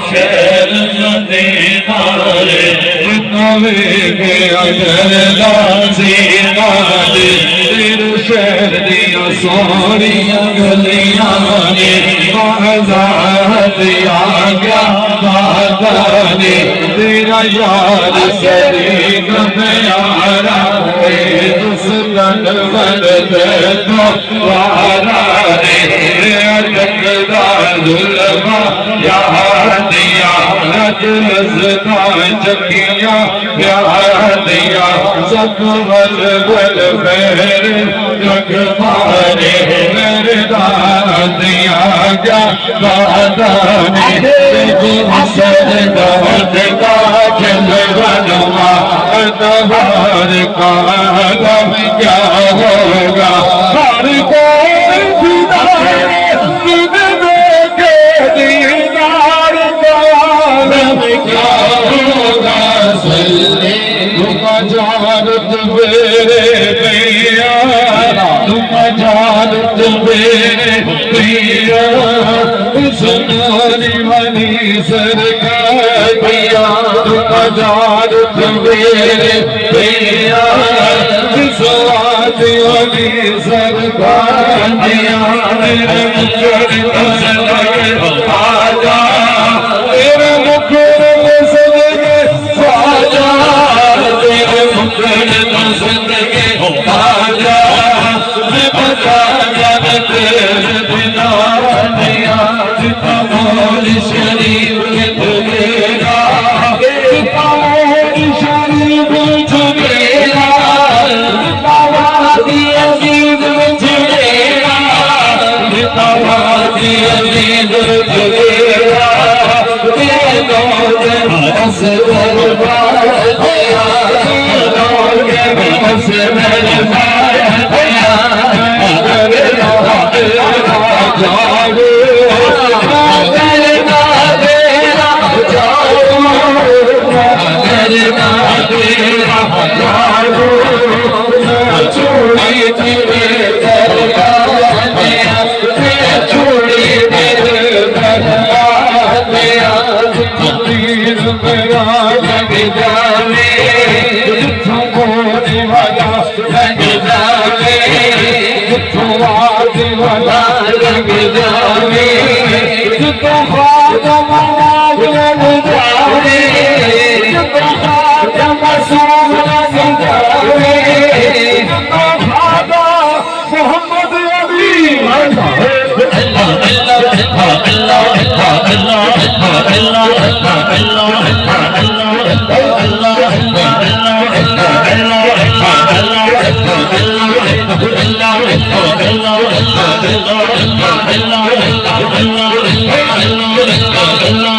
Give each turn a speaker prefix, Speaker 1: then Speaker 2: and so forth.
Speaker 1: शेर मदीना रे नवे के अजर लाज़ीना रे तेरे शहर दिया सोनिया गलियां ने आज़ाद आ गया बादाने तेरा यार शरीक प्यारा है दुश्मन मर्द तो वारा रे अटकदा जुल्मा यार दिया नजलसता चकिया प्यार दिया सब बल बल पैर जग मारे मेरे दिया क्या बादाने हसर दाद का चल बनवा तबार का गम क्या होगा हर कोई दीदार का गम क्या होगा सल्ले तुम जानत मेरे भैया तुम जानत मेरे भैया सुनारी वाली सरकार भैया तुम जानत मेरे भैया सुनारी वाली सरकार भैया मेरे मुखर आजा तेरे मुखर सदके आजा तेरे मुखर सदके आजा बता जानत बिना दिया मोल शरीफ के तुमेरा मोल शरीफ तुमेरा नवाज़ी अजीब तुमेरा नवाज़ी अजीब तुमेरा असगर बाया असगर बाया Allah